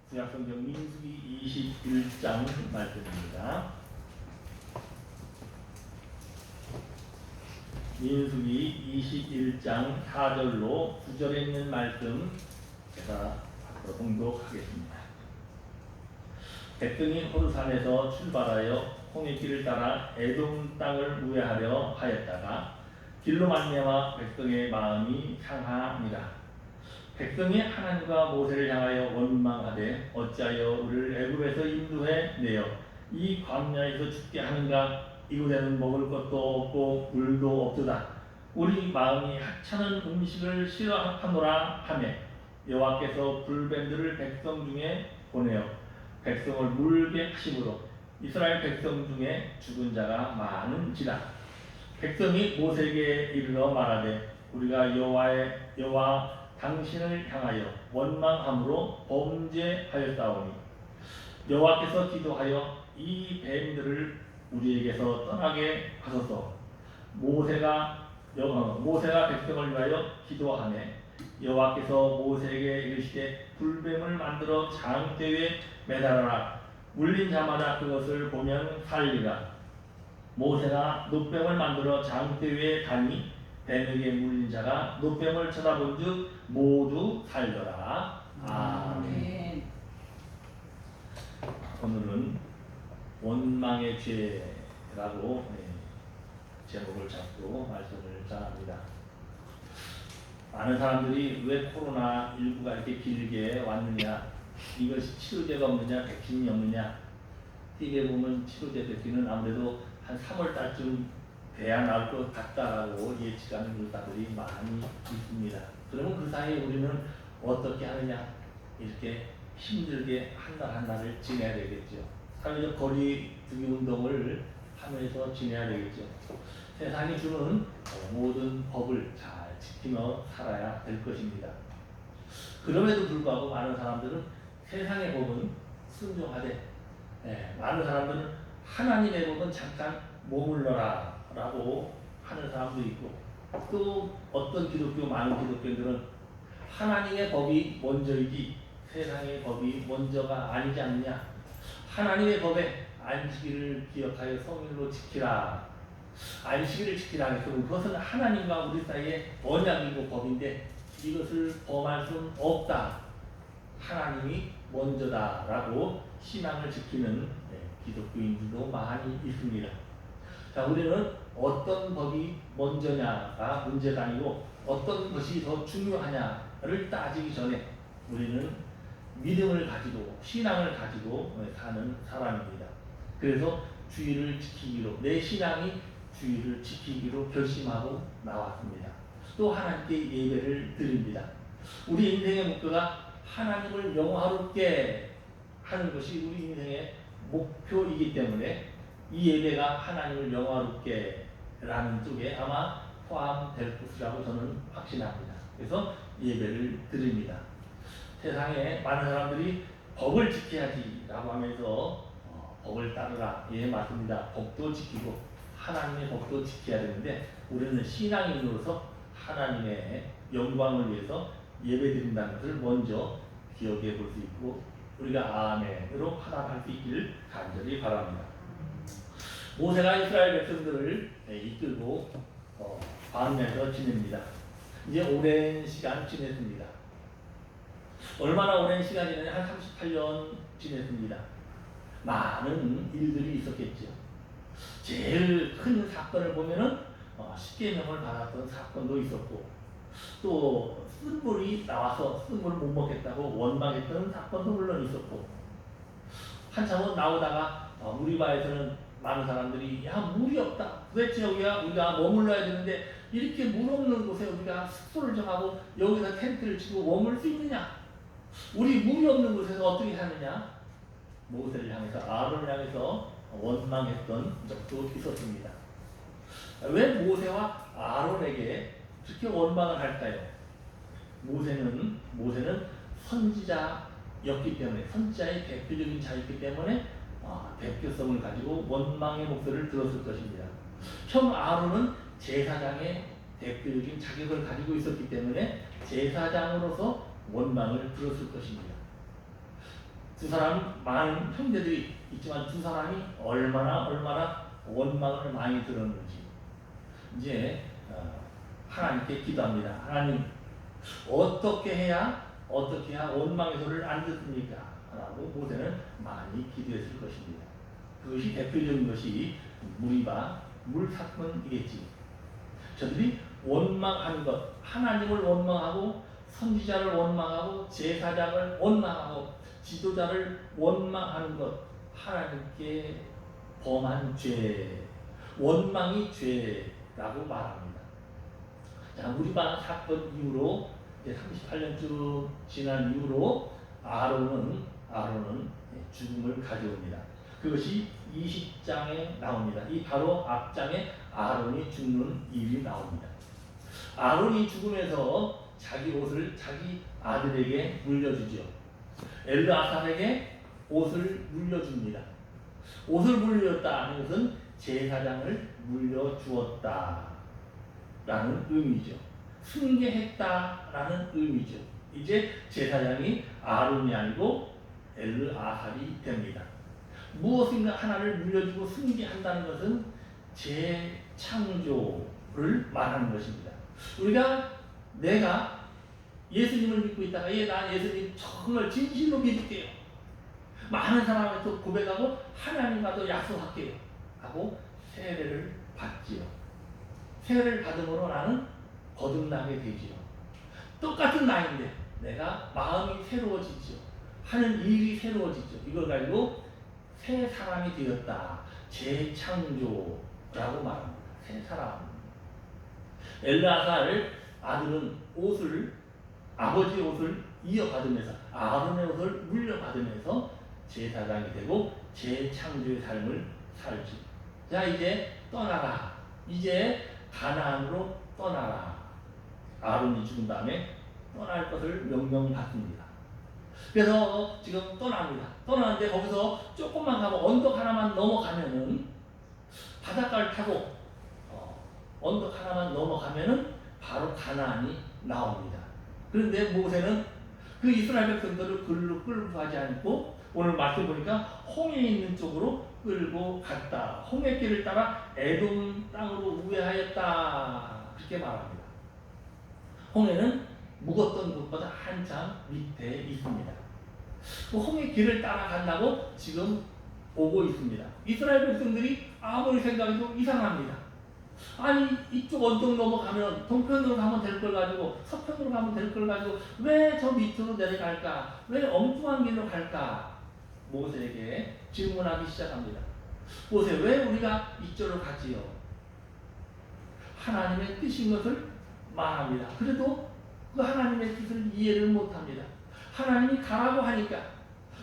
구약성경 민수기 21장 말씀입니다. 민수기 21장 4절로 9절에 있는 말씀 제가 앞으로 봉독하겠습니다. 백성이 호르산에서 출발하여 홍해길을 따라 에돔 땅을 우회하려 하였다가 길로 말미암아 백성의 마음이 상하니라. 백성이 하나님과 모세를 향하여 원망하되 어찌하여 우리를 애굽에서 인도해 내어 이 광야에서 죽게 하는가. 이곳에는 먹을 것도 없고 물도 없도다. 우리 마음이 하찮은 음식을 싫어하노라 하며 여호와께서 불뱀들을 백성 중에 보내어 백성을 물게 하심으로 이스라엘 백성 중에 죽은 자가 많은지라. 백성이 모세에게 이르러 말하되 우리가 여호와 당신을 향하여 원망함으로 범죄하였사오니 여호와께서 기도하여 이 뱀들을 우리에게서 떠나게 하소서. 모세가 백성을 위하여 기도하매 여호와께서 모세에게 이르시되 불뱀을 만들어 장대에 매달아라. 물린 자마다 그것을 보면 살리라. 모세가 놋뱀을 만들어 장대에 다니 뱀에게 물린 자가 놋뱀을 쳐다본즉 모두 살더라. 아멘. 오늘은 원망의 죄라고 제목을 잡고 말씀을 전합니다. 많은 사람들이 왜 코로나19가 이렇게 길게 왔느냐, 이것이 치료제가 없느냐, 백신이 없느냐. TV에 보면 치료제 백신은 아무래도 한 3월 달쯤 돼야 나올 것 같다라고 예측하는 의사들이 많이 있습니다. 그러면 그 사이에 우리는 어떻게 하느냐, 이렇게 힘들게 한 날 한 날을 지내야 되겠죠. 사회적 거리두기 운동을 하면서 지내야 되겠죠. 세상이 주는 모든 법을 잘 지키며 살아야 될 것입니다. 그럼에도 불구하고 많은 사람들은 세상의 법은 순종하되, 많은 사람들은 하나님의 법은 잠깐 머물러라 라고 하는 사람도 있고, 또 어떤 많은 기독교인들은 하나님의 법이 먼저이지 세상의 법이 먼저가 아니지 않느냐. 하나님의 법에 안식일을 기억하여 성일로 지키라. 안식일을 지키라 해서 그것은 하나님과 우리 사이의 언약이고 법인데 이것을 범할 수는 없다. 하나님이 먼저다라고 신앙을 지키는 기독교인들도 많이 있습니다. 자, 우리는 어떤 법이 먼저냐가 문제가 아니고 어떤 것이 더 중요하냐를 따지기 전에 우리는 믿음을 가지고 신앙을 가지고 사는 사람입니다. 그래서 주의를 지키기로, 내 신앙이 주의를 지키기로 결심하고 나왔습니다. 또 하나님께 예배를 드립니다. 우리 인생의 목표가 하나님을 영화롭게 하는 것이 우리 인생의 목표이기 때문에 이 예배가 하나님을 영화롭게 라는 쪽에 아마 포함될 것이라고 저는 확신합니다. 그래서 예배를 드립니다. 세상에 많은 사람들이 법을 지켜야지 라고 하면서 법을 따르라. 예, 맞습니다. 법도 지키고 하나님의 법도 지켜야 되는데 우리는 신앙인으로서 하나님의 영광을 위해서 예배드린다는 것을 먼저 기억해 볼 수 있고 우리가 아멘으로 화답할 수 있기를 간절히 바랍니다. 모세가 이스라엘 백성들을 이끌고 광야에서 지냅니다. 이제 오랜 시간 지냈습니다. 얼마나 오랜 시간이냐면 한 38년 지냈습니다. 많은 일들이 있었겠죠. 제일 큰 사건을 보면은 십계명을 받았던 사건도 있었고, 또 쓴물이 나와서 쓴물을 못 먹겠다고 원망했던 사건도 물론 있었고, 한참은 나오다가 무리바에서는 많은 사람들이 야, 물이 없다. 도대체 우리가 머물러야 되는데 이렇게 물 없는 곳에 우리가 숙소를 정하고 여기다 텐트를 치고 머물 수 있느냐? 우리 물이 없는 곳에서 어떻게 사느냐? 모세를 향해서, 아론을 향해서 원망했던 적도 있었습니다. 왜 모세와 아론에게 그렇게 원망을 할까요? 모세는 선지자였기 때문에, 선지자의 대표적인 자였기 때문에 대표성을 가지고 원망의 목소리를 들었을 것입니다. 형 아론은 제사장의 대표적인 자격을 가지고 있었기 때문에 제사장으로서 원망을 들었을 것입니다. 두 사람 많은 형제들이 있지만 두 사람이 얼마나 원망을 많이 들었는지 이제 하나님께 기도합니다. 하나님 어떻게 해야 원망의 소리를 안 듣습니까? 라고 모세는 많이 기도했을 것입니다. 그것이 대표적인 것이 무리바 물사건이겠지. 저들이 원망하는 것, 하나님을 원망하고 선지자를 원망하고 제사장을 원망하고 지도자를 원망하는 것, 하나님께 범한 죄, 원망이 죄라고 말합니다. 자, 무리바 사건 이후로 이제 38년쯤 지난 이후로 아론은 죽음을 가져옵니다. 그것이 20장에 나옵니다. 이 바로 앞장에 아론이 죽는 일이 나옵니다. 아론이 죽으면서 자기 옷을 자기 아들에게 물려주죠. 엘르아삽에게 옷을 물려줍니다. 옷을 물려줬다는 것은 제사장을 물려주었다라는 의미죠. 승계했다라는 의미죠. 이제 제사장이 아론이 아니고 엘르아삽이 됩니다. 무엇인가 하나를 물려주고 승계한다는 것은 재창조를 말하는 것입니다. 내가 예수님을 믿고 있다가 나 예수님 정말 진실로 믿을게요. 많은 사람한테 고백하고 하나님과도 약속할게요. 하고 세례를 받지요. 세례를 받음으로 나는 거듭나게 되지요. 똑같은 나이인데 내가 마음이 새로워지죠. 하는 일이 새로워지죠. 이걸 가지고 새 사람이 되었다. 재창조라고 말합니다. 새 사람. 엘르아살 아들은 아버지의 옷을 이어받으면서 아론의 옷을 물려받으면서 제사장이 되고 재창조의 삶을 살지. 자, 이제 떠나라. 이제 가나안으로 떠나라. 아론이 죽은 다음에 떠날 것을 명령받습니다. 그래서 지금 떠납니다. 떠나는데 거기서 조금만 가면 언덕 하나만 넘어가면은 바닷가를 타고 언덕 하나만 넘어가면은 바로 가나안이 나옵니다. 그런데 모세는 그 이스라엘 백성들을 글로 끌고 가지 않고 오늘 말씀 보니까 홍해 있는 쪽으로 끌고 갔다. 홍해길을 따라 에돔 땅으로 우회하였다. 그렇게 말합니다. 홍해는 묵었던 곳보다 한참 밑에 있습니다. 그 홍해길을 따라간다고 지금 오고 있습니다. 이스라엘 백성들이 아무리 생각해도 이상합니다. 아니 이쪽 언덕 넘어가면 동편으로 가면 될 걸 가지고 서편으로 가면 될 걸 가지고 왜 저 밑으로 내려갈까? 왜 엉뚱한 길로 갈까? 모세에게 질문하기 시작합니다. 모세, 왜 우리가 이쪽으로 가지요? 하나님의 뜻인 것을 말합니다. 그래도 그 하나님의 뜻을 이해를 못합니다. 하나님이 가라고 하니까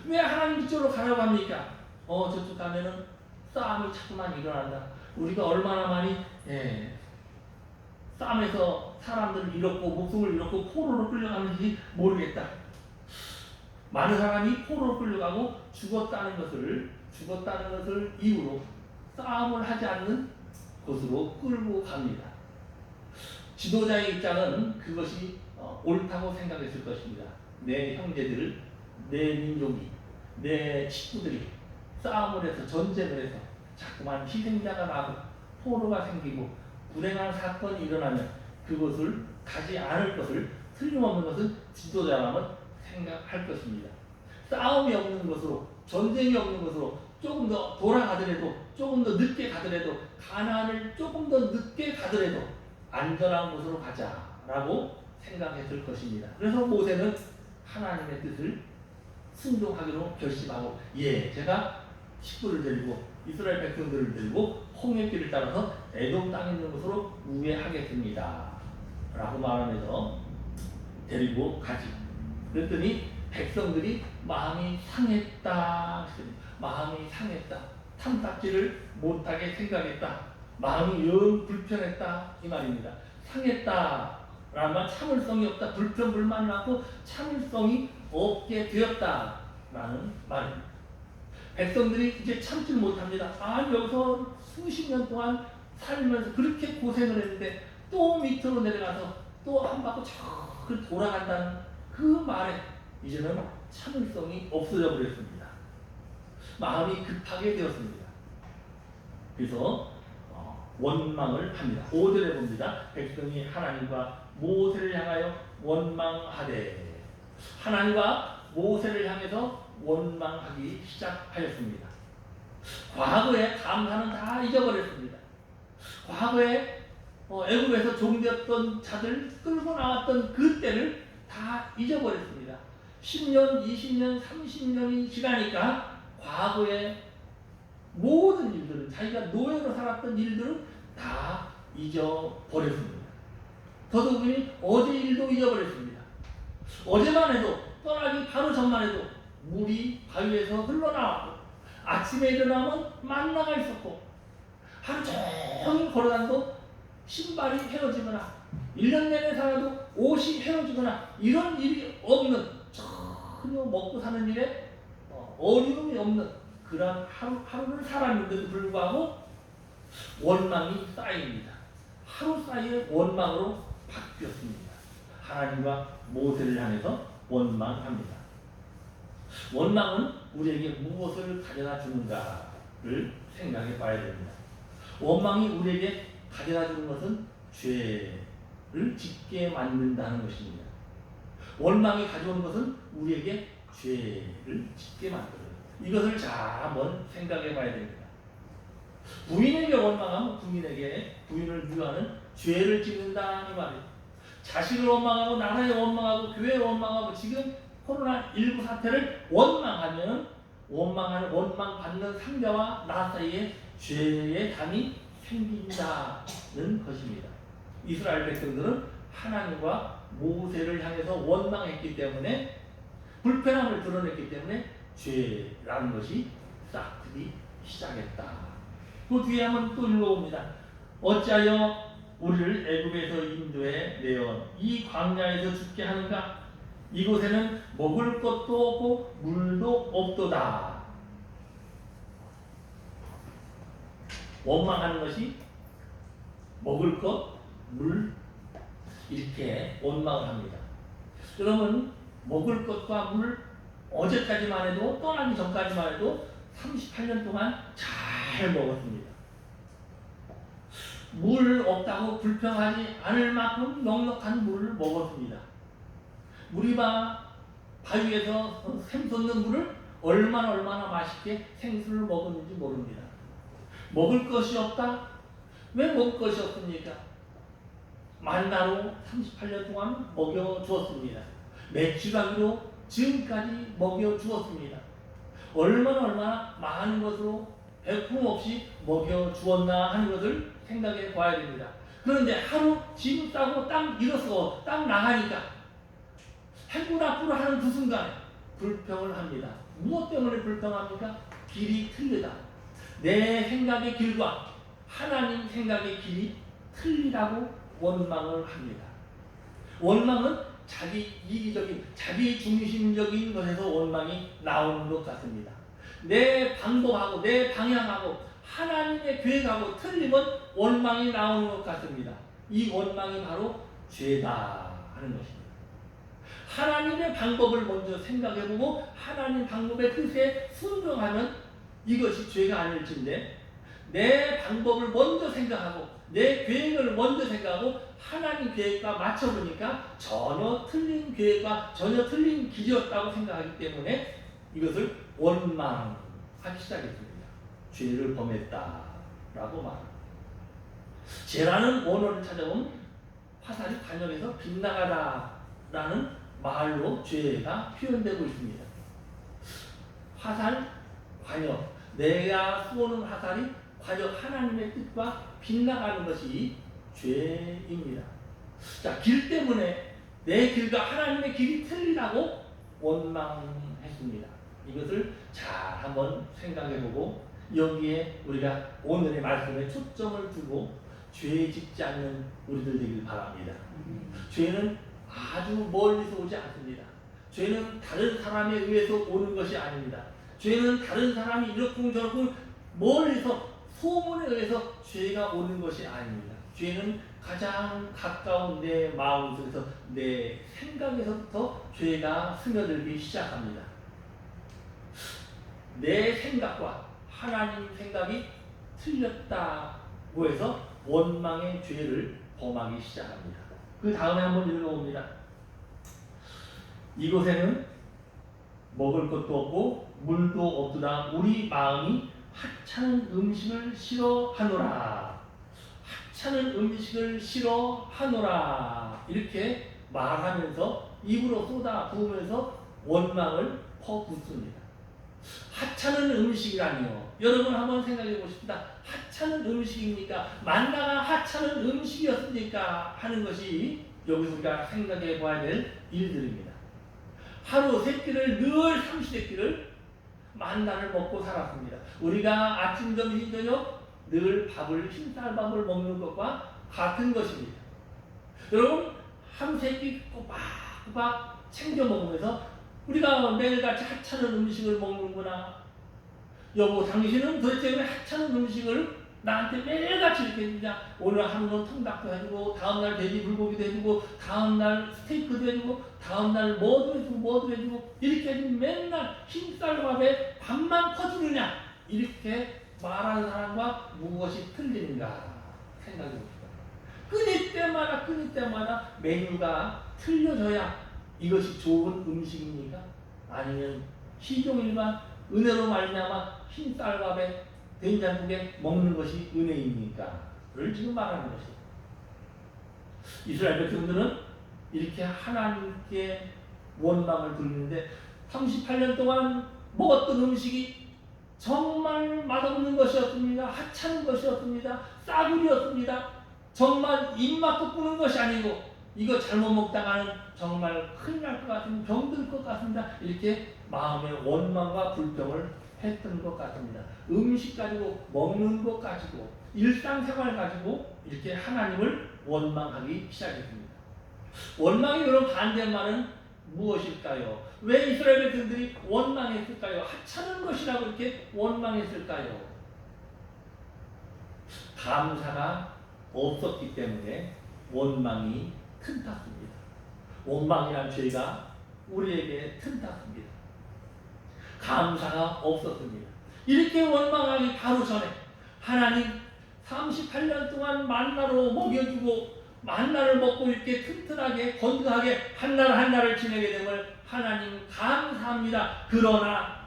왜 하나님 이쪽으로 가라고 합니까? 저쪽 가면은 싸움이 자꾸만 일어난다. 우리가 얼마나 많이 싸움에서 사람들을 잃었고 목숨을 잃었고 포로로 끌려가는지 모르겠다. 많은 사람이 포로로 끌려가고 죽었다는 것을 이유로 싸움을 하지 않는 곳으로 끌고 갑니다. 지도자의 입장은 그것이 옳다고 생각했을 것입니다. 내 형제들, 내 민족이, 내 식구들이 싸움을 해서 전쟁을 해서 자꾸만 희생자가 나고 포로가 생기고 불행한 사건이 일어나면 그것을 가지 않을 것을 틀림없는 것은 지도자라면 생각할 것입니다. 싸움이 없는 것으로 전쟁이 없는 것으로 조금 더 돌아가더라도 조금 더 늦게 가더라도 가나안을 조금 더 늦게 가더라도 안전한 곳으로 가자라고 생각했을 것입니다. 그래서 모세는 하나님의 뜻을 순종하기로 결심하고 제가 식구를 데리고 이스라엘 백성들을 데리고 홍해길을 따라서 에돔 땅에 있는 곳으로 우회하겠습니다. 라고 말하면서 데리고 가지. 그랬더니 백성들이 마음이 상했다. 탐탁지를 못하게 생각했다. 마음이 영 불편했다. 이 말입니다. 상했다. 라면 참을성이 없다. 불평불만이 많고 참을성이 없게 되었다. 라는 말입니다. 백성들이 이제 참지 못합니다. 여기서 수십 년 동안 살면서 그렇게 고생을 했는데 또 밑으로 내려가서 또 한 바퀴 저 돌아간다는 그 말에 이제는 참을성이 없어져 버렸습니다. 마음이 급하게 되었습니다. 그래서 원망을 합니다. 5절에 봅니다. 백성이 하나님과 모세를 향하여 원망하되, 하나님과 모세를 향해서 원망하기 시작하였습니다. 과거의 감사는 다 잊어버렸습니다. 과거에 애굽에서 종되었던 자들 끌고 나왔던 그 때를 다 잊어버렸습니다. 10년, 20년, 30년이 지나니까 과거의 모든 일들은, 자기가 노예로 살았던 일들은 다 잊어버렸습니다. 더더욱이 어제 일도 잊어버렸습니다. 어제만 해도, 떠나기 바로 전만 해도 물이 바위에서 흘러나왔고, 아침에 일어나면 만나가 있었고, 하루 종일 걸어다녀도 신발이 헤어지거나 1년 내내 살아도 옷이 헤어지거나 이런 일이 없는, 전혀 먹고 사는 일에 어려움이 없는 그런 하루를 살았는데도 불구하고 원망이 쌓입니다. 하루 사이에 원망으로 바뀌었습니다. 하나님과 모세를 향해서 원망합니다. 원망은 우리에게 무엇을 가져다 주는가를 생각해 봐야 됩니다. 원망이 우리에게 가져다 주는 것은 죄를 짓게 만든다는 것입니다. 원망이 가져오는 것은 우리에게 죄를 짓게 만들어요. 이것을 잘 한번 생각해 봐야 됩니다. 부인에게 원망하면 부인을 미워하는 죄를 짓는다 이 말이에요. 자식을 원망하고 나라에 원망하고 교회에 원망하고 지금 코로나19 사태를 원망하면 원망받는 상대와 나 사이에 죄의 담이 생긴다는 것입니다. 이스라엘 백성들은 하나님과 모세를 향해서 원망했기 때문에, 불편함을 드러냈기 때문에 죄라는 것이 싹트기 시작했다. 그 뒤에 한번 또 읽어봅니다. 어찌하여 우리를 애굽에서 인도해 내어 이 광야에서 죽게 하는가? 이곳에는 먹을 것도 없고 물도 없도다. 원망하는 것이 먹을 것, 물, 이렇게 원망을 합니다. 그러면 먹을 것과 물, 어제까지만 해도, 떠나기 전까지만 해도 38년 동안 잘 먹었습니다. 물 없다고 불평하지 않을 만큼 넉넉한 물을 먹었습니다. 바위에서 샘솟는 물을 얼마나 맛있게 생수를 먹었는지 모릅니다. 먹을 것이 없다? 왜 먹을 것이 없습니까? 만나로 38년 동안 먹여주었습니다. 메추라기로 지금까지 먹여주었습니다. 얼마나 많은 것으로 배품 없이 먹여주었나 하는 것을 생각해 봐야 됩니다. 그런데 하루 짐 싸고 딱 일어서 딱 나가니까 해군 앞으로 하는 그 순간에 불평을 합니다. 무엇 때문에 불평합니까? 길이 틀리다. 내 생각의 길과 하나님 생각의 길이 틀리다고 원망을 합니다. 원망은 자기 이기적인, 자기 중심적인 것에서 원망이 나오는 것 같습니다. 내 방법하고 내 방향하고 하나님의 계획하고 틀리면 원망이 나오는 것 같습니다. 이 원망이 바로 죄다 하는 것입니다. 하나님의 방법을 먼저 생각해보고 하나님 방법의 뜻에 순종하면 이것이 죄가 아닐진데, 내 방법을 먼저 생각하고 내 계획을 먼저 생각하고 하나님 계획과 맞춰보니까 전혀 틀린 계획과 전혀 틀린 길이었다고 생각하기 때문에 이것을 원망하기 시작했습니다. 죄를 범했다라고 말합니다. 죄라는 원어를 찾아보면 화살이 관역에서 빗나가다라는 말로 죄가 표현되고 있습니다. 화살, 관역, 내가 쏘는 화살이 관역 하나님의 뜻과 빗나가는 것이 죄입니다. 자, 길 때문에 내 길과 하나님의 길이 틀리다고 원망했습니다. 이것을 잘 한번 생각해보고 여기에 우리가 오늘의 말씀에 초점을 두고 죄 짓지 않는 우리들 되길 바랍니다. 죄는 아주 멀리서 오지 않습니다. 죄는 다른 사람에 의해서 오는 것이 아닙니다. 죄는 다른 사람이 이렇쿵저렇쿵 멀리서 소문에 의해서 죄가 오는 것이 아닙니다. 죄는 가장 가까운 내 마음 속에서 내 생각에서부터 죄가 스며들기 시작합니다. 내 생각과 하나님 생각이 틀렸다고 해서 원망의 죄를 범하기 시작합니다. 그 다음에 한번 읽어봅니다. 이곳에는 먹을 것도 없고 물도 없도다. 우리 마음이 하찮은 음식을 싫어하노라. 하찮은 음식을 싫어하노라. 이렇게 말하면서 입으로 쏟아 부으면서 원망을 퍼붓습니다. 하찮은 음식이라니요. 여러분 한번 생각해 보십시다. 하찮은 음식입니까? 만나가 하찮은 음식이었습니까? 하는 것이 여기서 우리가 생각해 봐야 될 일들입니다. 하루 세 끼를 늘 삼시세끼를 만나를 먹고 살았습니다. 우리가 아침, 점심, 저녁 늘 밥을 흰쌀밥을 먹는 것과 같은 것입니다. 여러분 하루 세 끼 꼬박꼬박 챙겨 먹으면서 우리가 매일같이 하찮은 음식을 먹는구나. 여보 당신은 도대체 왜 하찮은 음식을 나한테 매일같이 이렇게 해주냐. 오늘 하루는 통닭도 해주고 다음날 돼지 불고기도 해주고 다음날 스테이크도 해주고 다음날 뭐도 해주고 이렇게 해주면 맨날 흰쌀밥에 밥만 퍼주느냐. 이렇게 말하는 사람과 무엇이 틀리는가 생각해 봅시다. 끊을 때마다 메뉴가 틀려져야 이것이 좋은 음식입니까? 아니면 시종일관 은혜로 말미암아 흰쌀밥에 된장국에 먹는 것이 은혜입니까? 를 지금 말하는 것이에요. 이스라엘 백성들은 이렇게 하나님께 원망을 돌리는데 38년 동안 먹었던 음식이 정말 맛없는 것이었습니다. 하찮은 것이었습니다. 싸구려였습니다. 정말 입맛 돋구는 것이 아니고 이거 잘못 먹다가는 정말 큰일 날 것 같습니다. 병들 것 같습니다. 이렇게 마음의 원망과 불평을 했던 것 같습니다. 음식 가지고 먹는 것 가지고 일상생활 가지고 이렇게 하나님을 원망하기 시작했습니다. 원망의 그런 반대말은 무엇일까요? 왜 이스라엘 백성들이 원망했을까요? 하찮은 것이라고 이렇게 원망했을까요? 감사가 없었기 때문에 원망이 틈탔습니다. 원망이란 죄가 우리에게 틈탔습니다. 감사가 없었습니다. 이렇게 원망하기 바로 전에 하나님 38년 동안 만나로 먹여주고 만나를 먹고 이렇게 튼튼하게 건강하게 한 날 한 날을 지내게 됨을 하나님 감사합니다. 그러나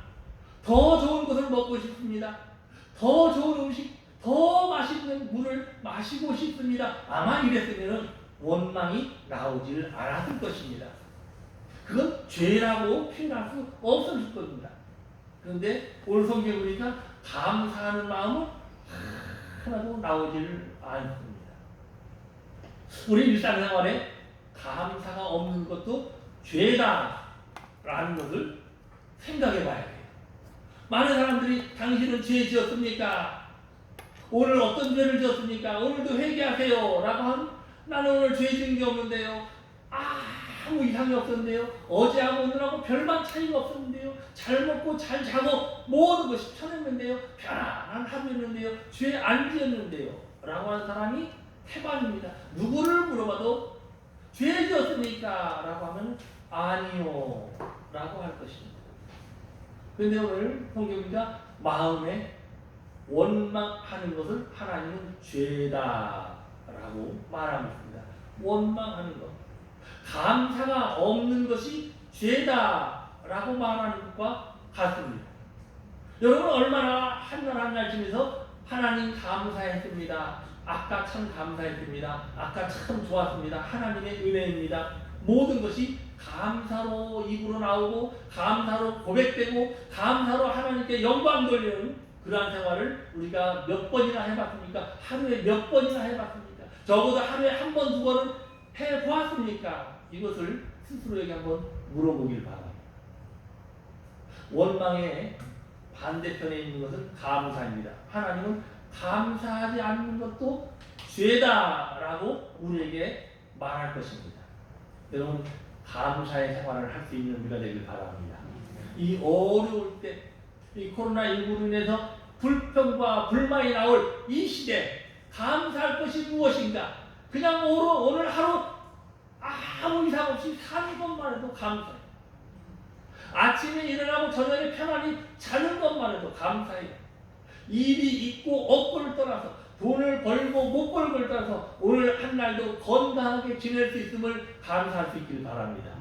더 좋은 것을 먹고 싶습니다. 더 좋은 음식, 더 맛있는 물을 마시고 싶습니다. 아마 이랬으면 원망이 나오질 않았을 것입니다. 그건 죄라고 표현할 수 없었을 겁니다. 그런데 오늘 성경 보니까 감사하는 마음은 하나도 나오질 않습니다. 우리 일상생활에 감사가 없는 것도 죄다라는 것을 생각해 봐야 돼요. 많은 사람들이 당신은 죄 지었습니까? 오늘 어떤 죄를 지었습니까? 오늘도 회개하세요 라고 하면 나는 오늘 죄 지은 게 없는데요. 아무 이상이 없었는데요. 어제하고 오늘하고 별반 차이가 없었는데요. 잘 먹고 잘 자고 모든 것이 편했는데요. 편안한 하루였는데요. 죄 안 지었는데요. 라고 하는 사람이 태반입니다. 누구를 물어봐도 죄 지었습니까? 라고 하면 아니요 라고 할 것입니다. 그런데 오늘 성경이가 마음에 원망하는 것을 하나님은 죄다라고 말하고 있습니다. 원망하는 것. 감사가 없는 것이 죄다라고 말하는 것과 같습니다. 여러분 얼마나 한 날 한 날 지내서 하나님 감사했습니다. 아까 참 감사했습니다. 아까 참 좋았습니다. 하나님의 은혜입니다. 모든 것이 감사로 입으로 나오고 감사로 고백되고 감사로 하나님께 영광 돌리는 그러한 생활을 우리가 몇 번이나 해봤습니까? 하루에 몇 번이나 해봤습니까? 적어도 하루에 한 번, 두 번은 해보았습니까? 이것을 스스로에게 한번 물어보길 바랍니다. 원망의 반대편에 있는 것은 감사입니다. 하나님은 감사하지 않는 것도 죄다라고 우리에게 말할 것입니다. 여러분 감사의 생활을 할 수 있는 우리가 되길 바랍니다. 이 어려울 때 이 코로나19로 인해서 불평과 불만이 나올 이 시대 감사할 것이 무엇인가? 그냥 오늘 하루 아무 이상 없이 사는 것만 해도 감사해요. 아침에 일어나고 저녁에 편안히 자는 것만 해도 감사해요. 일이 있고 없고를 떠나서, 돈을 벌고 못 벌고를 떠나서 오늘 한 날도 건강하게 지낼 수 있음을 감사할 수 있기를 바랍니다.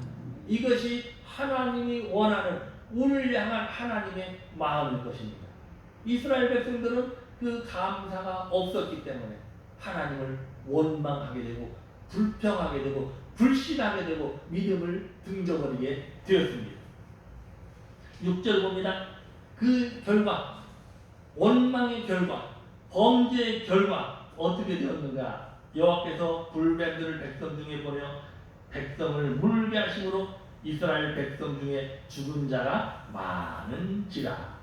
이것이 하나님이 원하는 우리를 향한 하나님의 마음일 것입니다. 이스라엘 백성들은 그 감사가 없었기 때문에 하나님을 원망하게 되고 불평하게 되고 불신하게 되고 믿음을 등져버리게 되었습니다. 6절 봅니다. 그 결과, 원망의 결과, 범죄의 결과 어떻게 되었는가? 여호와께서 불뱀들을 백성 중에 보내 백성을 물게 하심으로 이스라엘 백성 중에 죽은 자가 많은지라.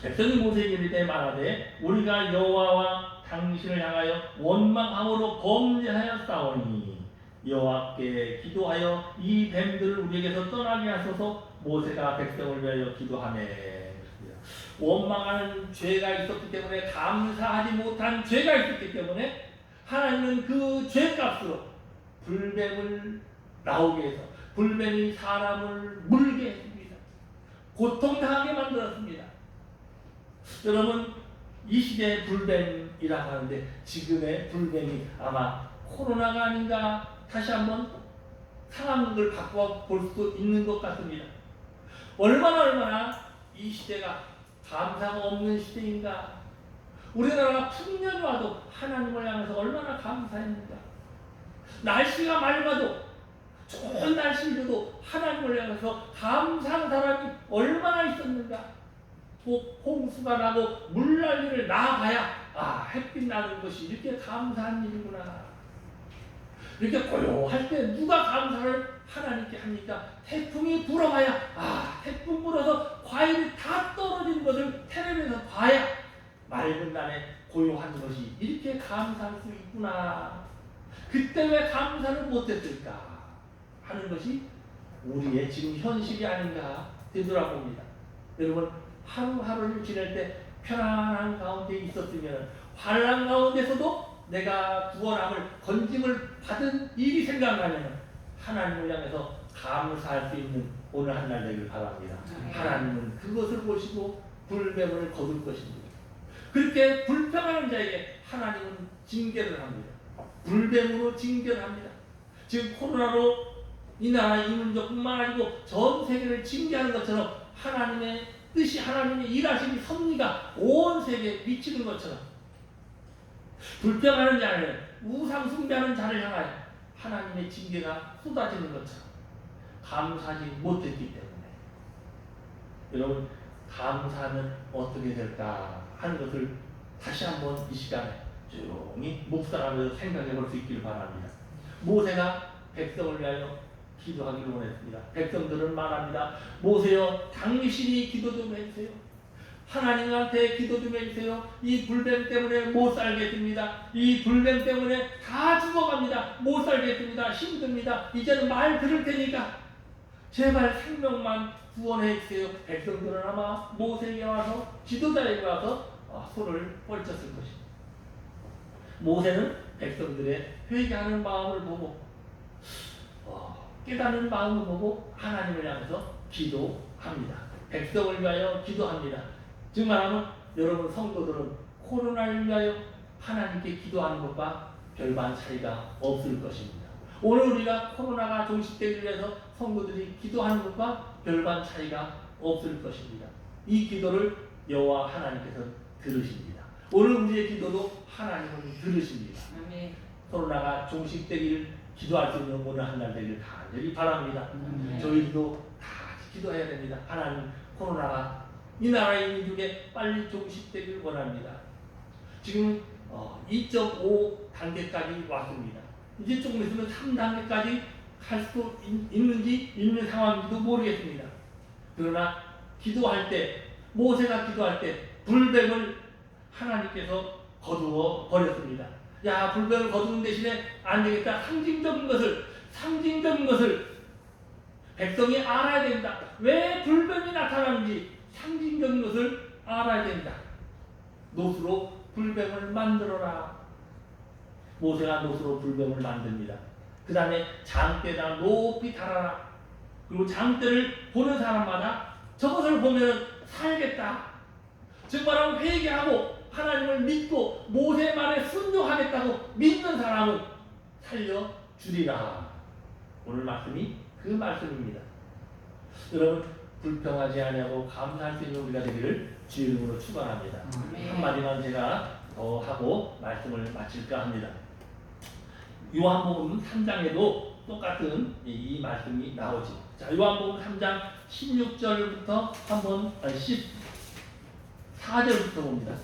백성이 모세에게 이르되 말하되 우리가 여호와와 당신을 향하여 원망함으로 범죄하였사오니 여호와께 기도하여 이 뱀들을 우리에게서 떠나게 하소서. 모세가 백성을 위하여 기도하네. 원망하는 죄가 있었기 때문에, 감사하지 못한 죄가 있었기 때문에 하나님은 그 죄값으로 불뱀을 나오게 해서 불뱀이 사람을 물게 했습니다. 고통당하게 만들었습니다. 여러분, 이 시대의 불뱀이라고 하는데 지금의 불뱀이 아마 코로나가 아닌가 다시 한번 상황을 바꿔볼 수도 있는 것 같습니다. 얼마나 이 시대가 감사가 없는 시대인가. 우리나라가 풍년이 와도 하나님을 향해서 얼마나 감사했는가. 날씨가 맑아도, 좋은 날씨에도 하나님을 향해서 감사하는 사람이 얼마나 있었는가. 홍수가 나고 물난리를 나가야 햇빛 나는 것이 이렇게 감사한 일이구나. 이렇게 고요할 때 누가 감사를 하나님께 합니까? 태풍이 불어봐야, 태풍 불어서 과일이 다 떨어진 것을 텔레비에서 봐야 맑은 날에 고요한 것이 이렇게 감사할 수 있구나. 그때 왜 감사를 못했을까 하는 것이 우리의 지금 현실이 아닌가 되돌아봅니다. 여러분, 하루하루를 지낼 때 편안한 가운데 있었으면 환난 가운데서도 내가 구원함을, 건짐을 받은 일이 생각나면 하나님을 향해서 감사할 수 있는 오늘 한 날 되길 바랍니다. 하나님은 그것을 보시고 불뱀을 거둘 것입니다. 그렇게 불평하는 자에게 하나님은 징계를 합니다. 불뱀으로 징계를 합니다. 지금 코로나로 이 나라 이민족뿐만 아니고 전 세계를 징계하는 것처럼 하나님의 뜻이, 하나님의 일하심이, 섭리가 온 세계에 미치는 것처럼 불평하는 자를, 우상 숭배하는 자를 향하여 하나님의 징계가 쏟아지는 것처럼 감사하지 못했기 때문에, 여러분, 감사하면 어떻게 될까 하는 것을 다시 한번 이 시간에 조용히 묵상하면서 생각해 볼 수 있기를 바랍니다. 모세가 백성을 위하여 기도하기를 원했습니다. 백성들은 말합니다. 모세여, 당신이 기도 좀 해주세요. 하나님한테 기도 좀 해주세요. 이 불뱀 때문에 못 살겠습니다. 이 불뱀 때문에 다 죽어갑니다. 못 살겠습니다. 힘듭니다. 이제는 말 들을 테니까 제발 생명만 구원해 주세요. 백성들은 아마 모세에게 와서, 지도자에게 와서 손을 뻗쳤을 것입니다. 모세는 백성들의 회개하는 마음을 보고, 깨닫는 마음을 보고 하나님을 향해서 기도합니다. 백성을 위하여 기도합니다. 즉 말하면 여러분 성도들은 코로나를 위하여 하나님께 기도하는 것과 별반 차이가 없을 것입니다. 오늘 우리가 코로나가 종식되기 위해서 성도들이 기도하는 것과 별반 차이가 없을 것입니다. 이 기도를 여호와 하나님께서 들으십니다. 오늘 우리의 기도도 하나님은 들으십니다. 코로나가 종식되기를 기도할 수 있는 오늘 한 날 되기를 간절히 바랍니다. 저희도 다 기도해야 됩니다. 하나님, 코로나가 이 나라의 민족에 빨리 종식되길 원합니다. 지금 2.5 단계까지 왔습니다. 이제 조금 있으면 3단계까지 갈 수도 있는 상황인지도 모르겠습니다. 그러나 기도할 때, 모세가 기도할 때 불뱀을 하나님께서 거두어 버렸습니다. 야, 불뱀을 거두는 대신에 안 되겠다. 상징적인 것을 백성이 알아야 된다. 왜 불뱀이 나타나는지 상징적인 것을 알아야 된다. 노수로 불뱀을 만들어라. 모세가 노스로 불병을 만듭니다. 그 다음에 장대에다 높이 달아라. 그리고 장대를 보는 사람마다 저것을 보면 살겠다. 정말 회개하고 하나님을 믿고 모세 말에 순종하겠다고 믿는 사람은 살려주리라. 오늘 말씀이 그 말씀입니다. 여러분, 불평하지 아니하고 감사할 수 있는 우리가 되기를 주의 이름으로 축원합니다. 한마디만 제가 더 하고 말씀을 마칠까 합니다. 요한복음 3장에도 똑같은 이 말씀이 나오지. 자, 요한복음 3장 16절부터 한번 14절부터 봅니다.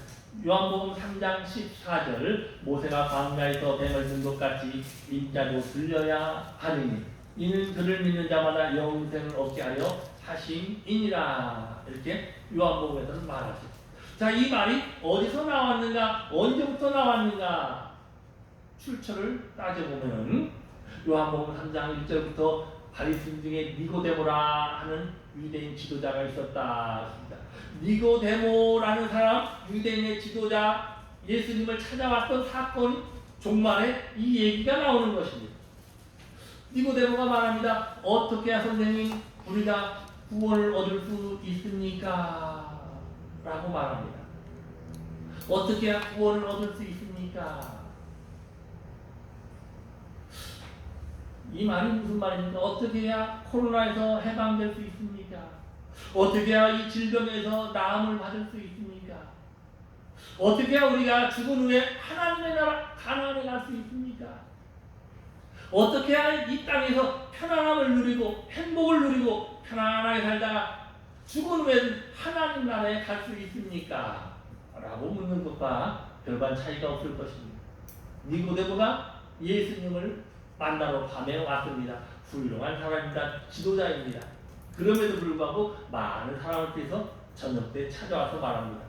요한복음 3장 14절 모세가 광야에서 뱀을 든 것 같이 인자도 들려야 하느니 이는 그를 믿는 자마다 영생을 얻게 하려 하심이니라. 이렇게 요한복음에서는 말하죠. 자, 이 말이 어디서 나왔는가, 언제부터 나왔는가 출처를 따져보면 요한복음 3장 1절부터 바리새인 중에 니고데모라 하는 유대인 지도자가 있었다. 니고데모라는 사람, 유대인의 지도자, 예수님을 찾아왔던 사건 종말에 이 얘기가 나오는 것입니다. 니고데모가 말합니다. 어떻게 해야 선생님 우리가 구원을 얻을 수 있습니까? 라고 말합니다. 어떻게 해야 구원을 얻을 수 있습니까? 이 말이 무슨 말입니까? 어떻게 해야 코로나에서 해방될 수 있습니까? 어떻게 해야 이 질병에서 나음을 받을 수 있습니까? 어떻게 해야 우리가 죽은 후에 하나님의 나라 가나안에 갈 수 있습니까? 어떻게 해야 이 땅에서 편안함을 누리고 행복을 누리고 편안하게 살다가 죽은 후에는 하나님 나라에 갈 수 있습니까? 라고 묻는 것과 별반 차이가 없을 것입니다. 니고데모가 예수님을 만나러 밤에 왔습니다. 훌륭한 사람입니다. 지도자입니다. 그럼에도 불구하고 많은 사람을 피해서 저녁 때 찾아와서 말합니다.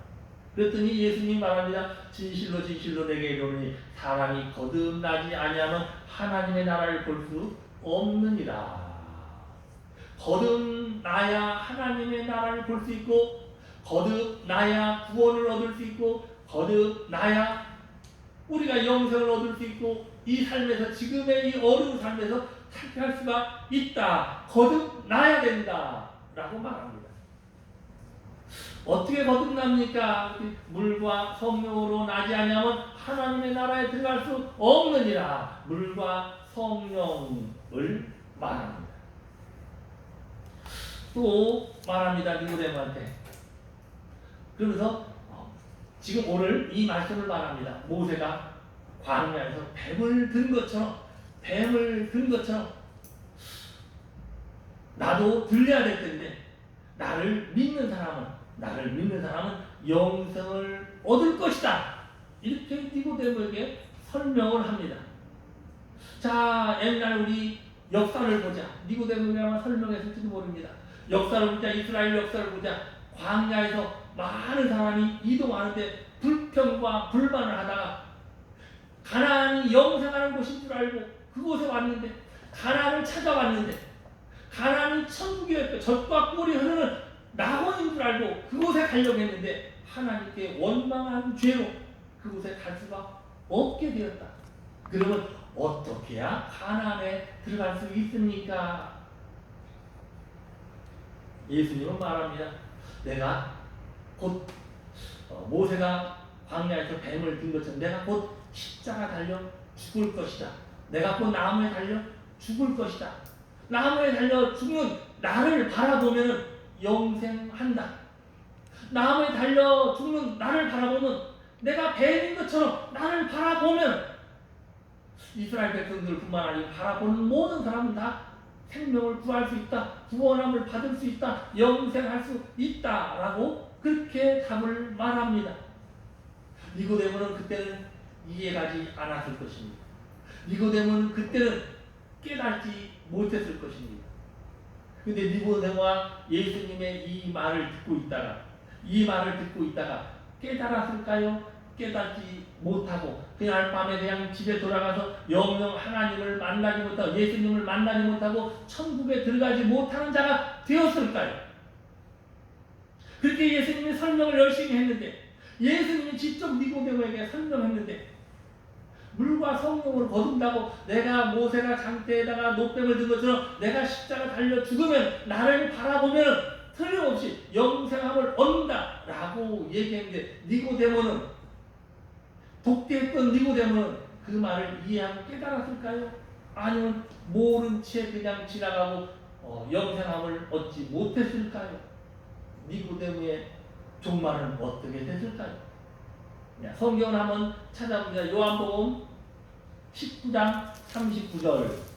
그랬더니 예수님 말합니다. 진실로 진실로 내게 이르노니 사람이 거듭나지 아니하면 하나님의 나라를 볼 수 없느니라. 거듭나야 하나님의 나라를 볼 수 있고, 거듭나야 구원을 얻을 수 있고, 거듭나야 우리가 영생을 얻을 수 있고, 이 삶에서 지금의 이 어려운 삶에서 탈피할 수가 있다. 거듭나야 된다. 라고 말합니다. 어떻게 거듭납니까? 물과 성령으로 나지 아니하면 하나님의 나라에 들어갈 수 없느니라. 물과 성령을 말합니다. 또 말합니다. 니고데모한테. 그러면서 지금 오늘 이 말씀을 말합니다. 모세가 광야에서 뱀을 든 것처럼 나도 들려야 될 텐데 나를 믿는 사람은 영생을 얻을 것이다. 이렇게 니고데모에게 설명을 합니다. 자, 옛날 우리 역사를 보자. 니고데모가 아마 설명했을지도 모릅니다. 역사를 보자. 이스라엘 역사를 보자. 광야에서 많은 사람이 이동하는데 불평과 불만을 하다가 가나안이 영생하는 곳인 줄 알고 그곳에 왔는데, 가나안을 찾아왔는데 가나안이 천국이었고 젖과 꿀이 흐르는 낙원인 줄 알고 그곳에 가려고 했는데 하나님께 원망한 죄로 그곳에 갈 수가 없게 되었다. 그러면 어떻게 해야 가나안에 들어갈 수 있습니까? 예수님은 말합니다. 내가 곧 모세가 광야에서 뱀을 든 것처럼 내가 곧 십자가 달려 죽을 것이다. 내가 곧 나무에 달려 죽을 것이다. 나무에 달려 죽는 나를 바라보면 영생한다. 나무에 달려 죽는 나를 바라보면, 내가 뱀인 것처럼 나를 바라보면 이스라엘 백성들뿐만 아니라 바라보는 모든 사람은 다 생명을 구할 수 있다. 구원함을 받을 수 있다. 영생할 수 있다. 라고 그렇게 답을 말합니다. 니고데모는 그때는 이해가지 않았을 것입니다. 니고데모는 그때는 깨닫지 못했을 것입니다. 근데 니고데모가 예수님의 이 말을 듣고 있다가 깨달았을까요? 깨닫지 못하고 그날 밤에 그냥 집에 돌아가서 영영 하나님을 만나지 못하고 예수님을 만나지 못하고 천국에 들어가지 못하는 자가 되었을까요? 그렇게 예수님이 설명을 열심히 했는데, 예수님이 직접 니고데모에게 설명했는데 물과 성령을 거둔다고 내가 모세가 장대에다가 노뱀을 든 것처럼 내가 십자가 달려 죽으면 나를 바라보면 틀림없이 영생함을 얻는다 라고 얘기했는데, 니고데모는, 독대했던 니고데모는 그 말을 이해하고 깨달았을까요? 아니면 모른 채 그냥 지나가고 영생함을 얻지 못했을까요? 니고데모의 종말은 어떻게 됐을까요? 성경을 한번 찾아봅니다. 요한복음 19장 39절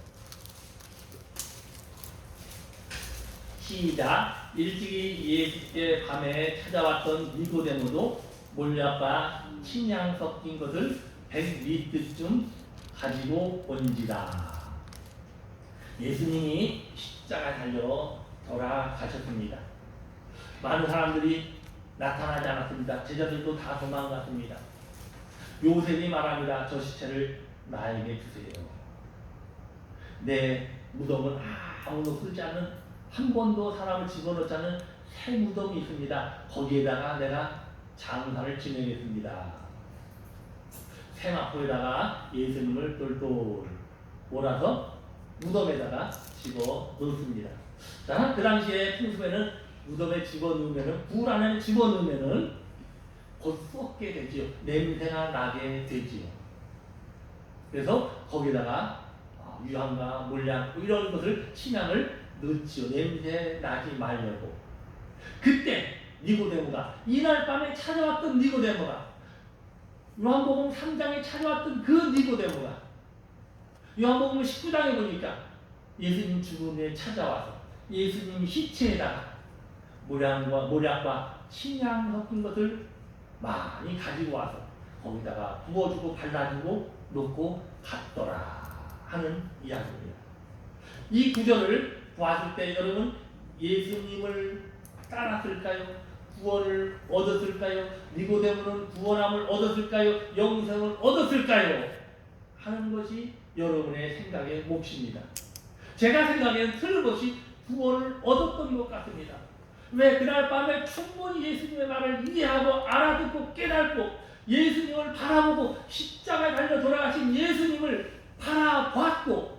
시작. 일찍이 예수께 밤에 찾아왔던 니고데모도 몰약과 침향 섞인 것을 100리터쯤 가지고 온지라. 예수님이 십자가 달려 돌아가셨습니다. 많은 사람들이 나타나지 않았습니다. 제자들도 다 도망갔습니다. 요셉이 말합니다. 저 시체를 나에게 주세요. 내 무덤은 아무도 쓰지 않는, 한 번도 사람을 집어넣지 않는 새 무덤이 있습니다. 거기에다가 내가 장사를 진행했습니다. 세마포에다가 예수님을 똘똘 몰아서 무덤에다가 집어 넣습니다. 자, 그 당시에 풍습에는 무덤에 집어넣으면은, 굴 안에 집어넣으면은 곧 썩게 되지요. 냄새가 나게 되지요. 그래서 거기다가 유황과 몰약 이런 것을 침향을 넣지요. 냄새 나지 말려고. 그때 니고데모가, 이날 밤에 찾아왔던 니고데모가, 요한복음 3장에 찾아왔던 그 니고데모가 요한복음 19장에 보니까 예수님 죽음에 찾아와서 예수님 시체에다가 몰약과 침향 섞인 것을 많이 가지고 와서 거기다가 부어주고 발라주고 놓고 갔더라 하는 이야기입니다. 이 구절을 보았을 때 여러분, 예수님을 따랐을까요? 구원을 얻었을까요? 니고데모는 구원함을 얻었을까요? 영생을 얻었을까요? 하는 것이 여러분의 생각의 몫입니다. 제가 생각에는 틀림없이 구원을 얻었던 것 같습니다. 왜? 그날 밤에 충분히 예수님의 말을 이해하고 알아듣고 깨닫고 예수님을 바라보고 십자가에 달려 돌아가신 예수님을 바라봤고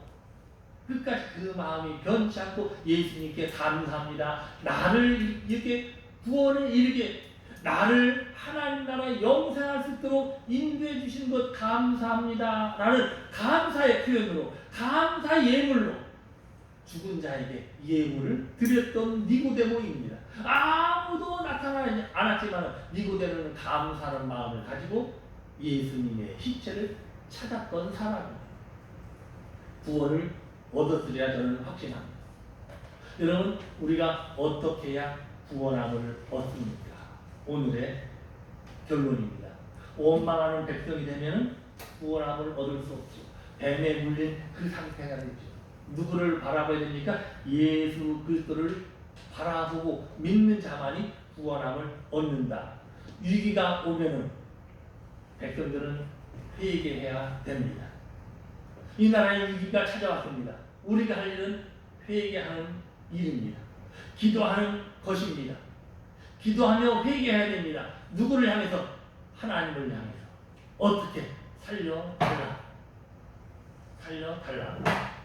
끝까지 그 마음이 변치 않고 예수님께 감사합니다. 나를 이렇게 구원에 이르게, 나를 하나님 나라에 영생할 수 있도록 인도해 주신 것 감사합니다 라는 감사의 표현으로, 감사 예물로 죽은 자에게 예물을 드렸던 니고데모입니다. 아무도 나타나지 않았지만 니고데모는 감사하는 마음을 가지고 예수님의 시체를 찾았던 사람입니다. 구원을 얻었으리라 저는 확신합니다. 여러분, 우리가 어떻게 해야 구원함을 얻습니까? 오늘의 결론입니다. 원망하는 백성이 되면 구원함을 얻을 수 없죠. 뱀에 물린 그 상태가 되죠. 누구를 바라봐야 됩니까? 예수 그리스도를 바라보고 믿는 자만이 구원함을 얻는다. 위기가 오면은 백성들은 회개해야 됩니다. 이 나라의 위기가 찾아왔습니다. 우리가 할 일은 회개하는 일입니다. 기도하는 것입니다. 기도하며 회개해야 됩니다. 누구를 향해서? 하나님을 향해서. 어떻게? 살려달라. 살려달라.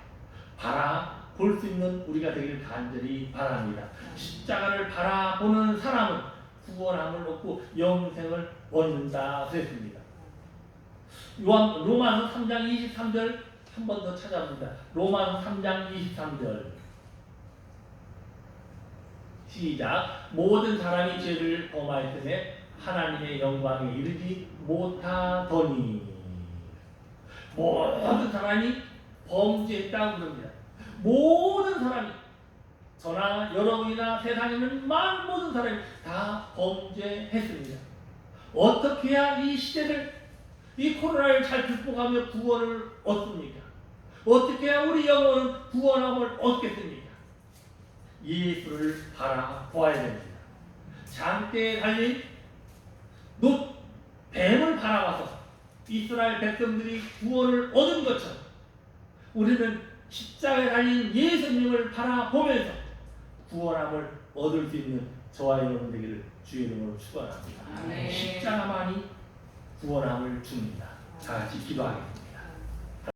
바라볼 수 있는 우리가 되길 간절히 바랍니다. 십자가를 바라보는 사람은 구원함을 얻고 영생을 얻는다 그랬습니다. 로마서 3장 23절 한 번 더 찾아봅니다. 로마서 3장 23절 시작. 모든 사람이 죄를 범하였음에 하나님의 영광에 이르지 못하더니. 모든 사람이 범죄했다고 그럽니다. 모든 사람이, 저나 여러분이나 세상에 있는 많은 모든 사람이 다 범죄했습니다. 어떻게 해야 이 시대를, 이 코로나를 잘 극복하며 구원을 얻습니까? 어떻게 해야 우리 영혼은 구원함을 얻겠습니까? 예수를 바라보아야 됩니다. 장대에 달린 뱀을 바라봐서 이스라엘 백성들이 구원을 얻은 것처럼 우리는 십자가에 달린 예수님을 바라보면서 구원함을 얻을 수 있는 저와 여러분 되기를 주의 이름으로 축원합니다. 십자가만이 구원함을 줍니다. 다 같이 기도하겠습니다.